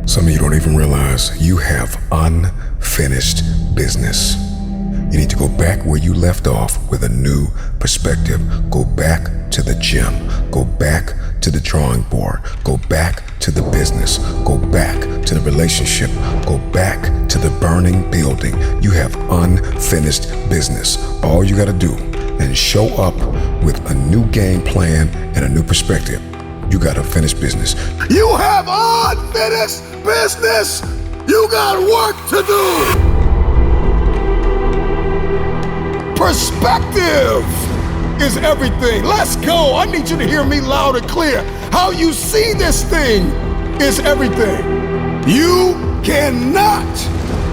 Some of you don't even realize you have unfinished business. You need to go back where you left off with a new perspective. Go back to the gym. Go back to the drawing board. Go back to the business. Go back to the relationship. Go back to the burning building. You have unfinished business. All you got to do is show up with a new game plan and a new perspective. You got to finish business. You have unfinished business. You got work to do. Perspective is everything. Let's go. I need you to hear me loud and clear. How you see this thing is everything. You cannot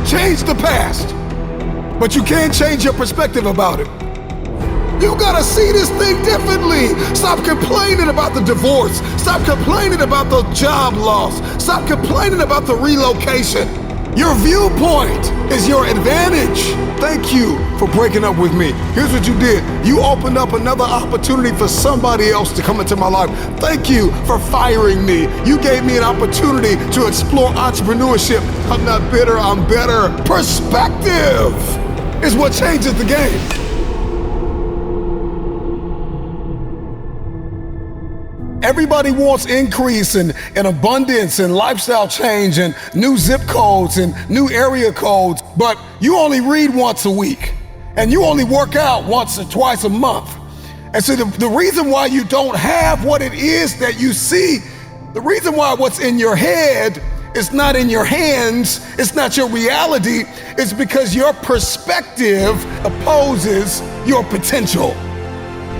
change the past, but you can change your perspective about it. You gotta see this thing differently. Stop complaining about the divorce. Stop complaining about the job loss. Stop complaining about the relocation. Your viewpoint is your advantage. Thank you for breaking up with me. Here's what you did. You opened up another opportunity for somebody else to come into my life. Thank you for firing me. You gave me an opportunity to explore entrepreneurship. I'm not bitter, I'm better. Perspective is what changes the game. Everybody wants increase and abundance and lifestyle change and new zip codes and new area codes, but you only read once a week and you only work out once or twice a month. And so the reason why you don't have what it is that you see, the reason why what's in your head is not in your hands, it's not your reality, it's because your perspective opposes your potential.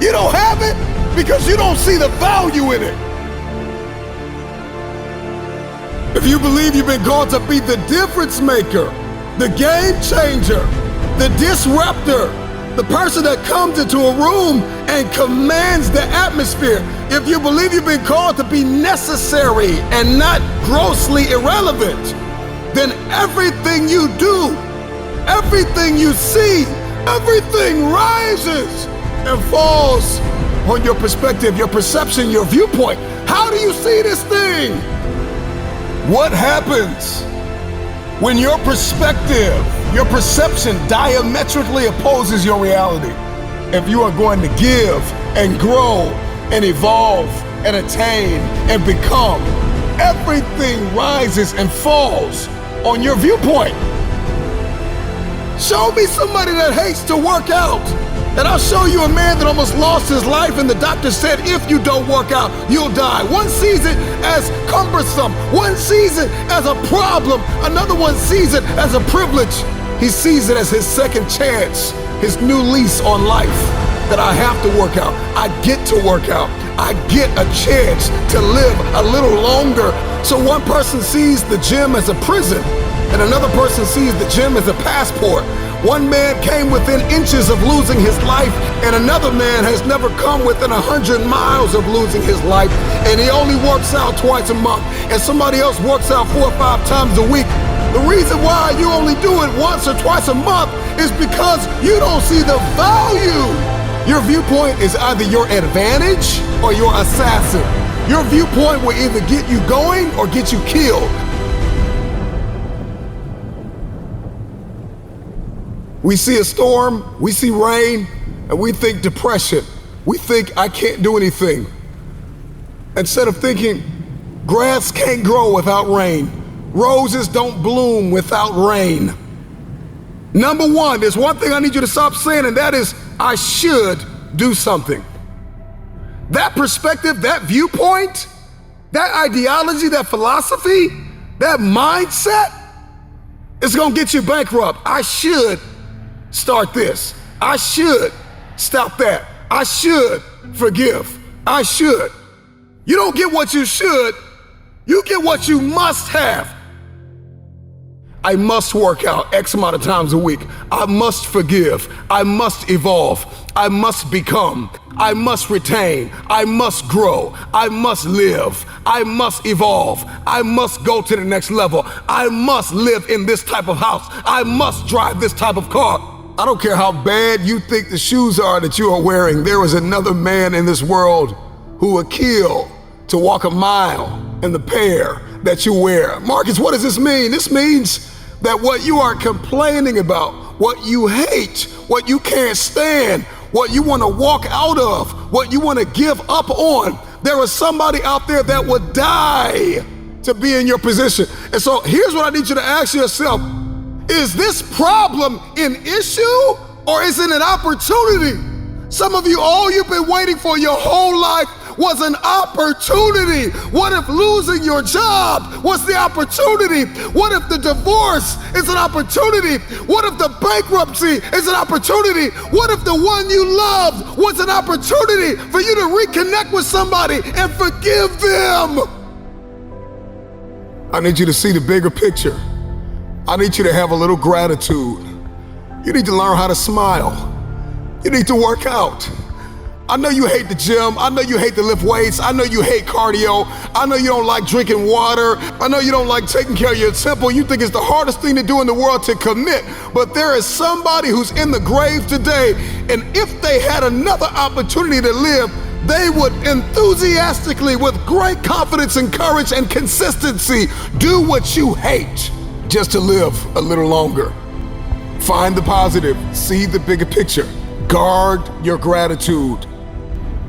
You don't have it because you don't see the value in it. If you believe you've been called to be the difference maker, the game changer, the disruptor, the person that comes into a room and commands the atmosphere, if you believe you've been called to be necessary and not grossly irrelevant, then everything you do, everything you see, everything rises and falls on your perspective, your perception, your viewpoint. How do you see this thing? What happens when your perspective, your perception diametrically opposes your reality? If you are going to give and grow and evolve and attain and become, everything rises and falls on your viewpoint. Show me somebody that hates to work out, and I'll show you a man that almost lost his life and the doctor said, if you don't work out, you'll die. One sees it as cumbersome. One sees it as a problem. Another one sees it as a privilege. He sees it as his second chance, his new lease on life, that I have to work out. I get to work out. I get a chance to live a little longer. So one person sees the gym as a prison, and another person sees the gym as a passport. One man came within inches of losing his life, and another man has never come within 100 miles of losing his life, and he only works out twice a month, and somebody else works out 4 or 5 times a week. The reason why you only do it once or twice a month is because you don't see the value. Your viewpoint is either your advantage or your assassin. Your viewpoint will either get you going or get you killed. We see a storm, we see rain, and we think depression. We think I can't do anything. Instead of thinking grass can't grow without rain, roses don't bloom without rain. Number one, there's one thing I need you to stop saying, and that is, I should do something. That perspective, that viewpoint, that ideology, that philosophy, that mindset is gonna get you bankrupt. I should start this. I should stop that. I should forgive. I should. You don't get what you should, you get what you must have. I must work out X amount of times a week. I must forgive. I must evolve. I must become. I must retain. I must grow. I must live. I must evolve. I must go to the next level. I must live in this type of house. I must drive this type of car. I don't care how bad you think the shoes are that you are wearing. There is another man in this world who would kill to walk a mile and the pair that you wear. Marcus, what does this mean? This means that what you are complaining about, what you hate, what you can't stand, what you want to walk out of, what you want to give up on, there is somebody out there that would die to be in your position. And so here's what I need you to ask yourself. Is this problem an issue or is it an opportunity? Some of you, all you've been waiting for your whole life was an opportunity. What if losing your job was the opportunity? What if the divorce is an opportunity? What if the bankruptcy is an opportunity? What if the one you loved was an opportunity for you to reconnect with somebody and forgive them? I need you to see the bigger picture. I need you to have a little gratitude. You need to learn how to smile. You need to work out. I know you hate the gym. I know you hate to lift weights. I know you hate cardio. I know you don't like drinking water. I know you don't like taking care of your temple. You think it's the hardest thing to do in the world to commit. But there is somebody who's in the grave today, and if they had another opportunity to live, they would enthusiastically, with great confidence and courage and consistency, do what you hate just to live a little longer. Find the positive. See the bigger picture. Guard your gratitude.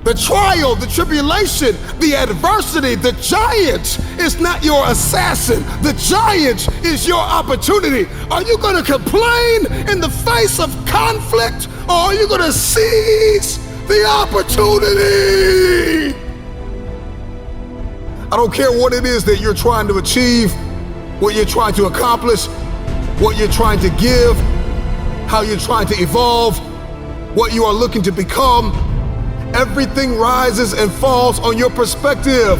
The trial, the tribulation, the adversity, the giant is not your assassin. The giant is your opportunity. Are you going to complain in the face of conflict, or are you going to seize the opportunity? I don't care what it is that you're trying to achieve, what you're trying to accomplish, what you're trying to give, how you're trying to evolve, what you are looking to become. Everything rises and falls on your perspective.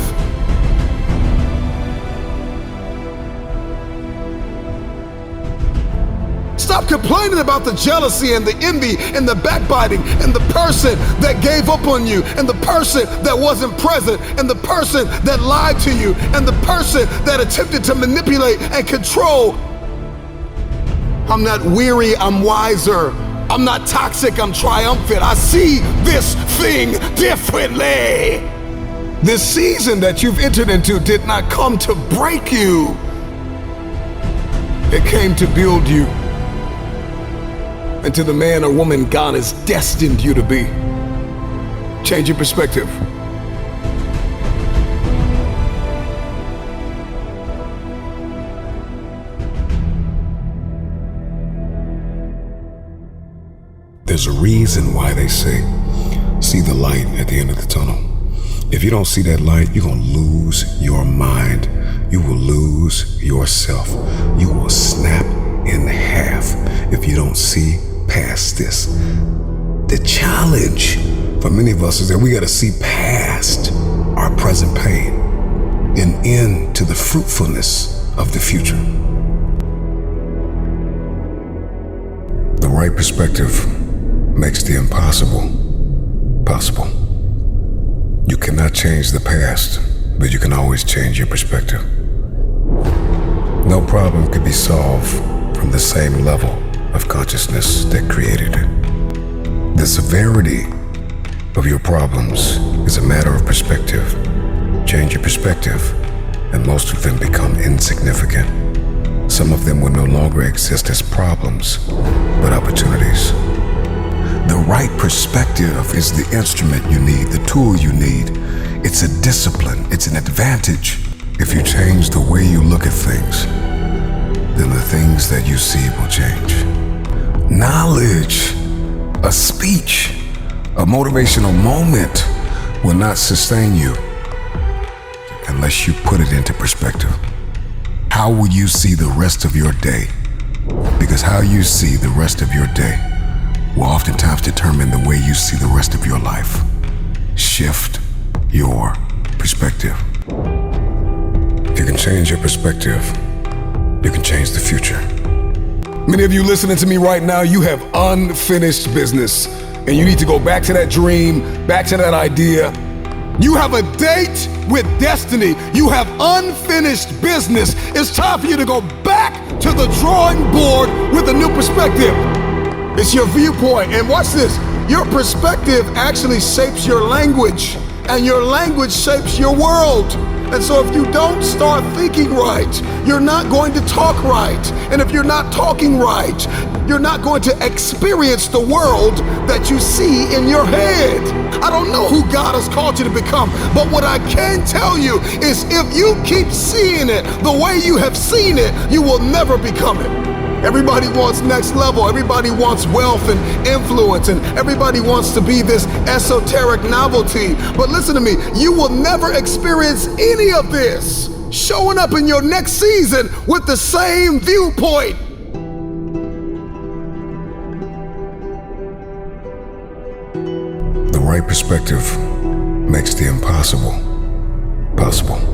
Stop complaining about the jealousy and the envy and the backbiting and the person that gave up on you and the person that wasn't present and the person that lied to you and the person that attempted to manipulate and control. I'm not weary, I'm wiser. I'm not toxic, I'm triumphant. I see this thing differently. This season that you've entered into did not come to break you. It came to build you into the man or woman God has destined you to be. Change your perspective. There's a reason why they say, see the light at the end of the tunnel. If you don't see that light, you're going to lose your mind. You will lose yourself. You will snap in half if you don't see past this. The challenge for many of us is that we got to see past our present pain and into the fruitfulness of the future. The right perspective makes the impossible possible. You cannot change the past, but you can always change your perspective. No problem can be solved from the same level of consciousness that created it. The severity of your problems is a matter of perspective. Change your perspective, and most of them become insignificant. Some of them will no longer exist as problems, but opportunities. The right perspective is the instrument you need, the tool you need. It's a discipline, it's an advantage. If you change the way you look at things, then the things that you see will change. Knowledge, a speech, a motivational moment will not sustain you unless you put it into perspective. How will you see the rest of your day? Because how you see the rest of your day will oftentimes determine the way you see the rest of your life. Shift your perspective. If you can change your perspective, you can change the future. Many of you listening to me right now, you have unfinished business, and you need to go back to that dream, back to that idea. You have a date with destiny. You have unfinished business. It's time for you to go back to the drawing board with a new perspective. It's your viewpoint. And watch this. Your perspective actually shapes your language, and your language shapes your world. And so if you don't start thinking right, you're not going to talk right. And if you're not talking right, you're not going to experience the world that you see in your head. I don't know who God has called you to become, but what I can tell you is if you keep seeing it the way you have seen it, you will never become it. Everybody wants next level. Everybody wants wealth and influence, and everybody wants to be this esoteric novelty. But listen to me, you will never experience any of this showing up in your next season with the same viewpoint. The right perspective makes the impossible possible.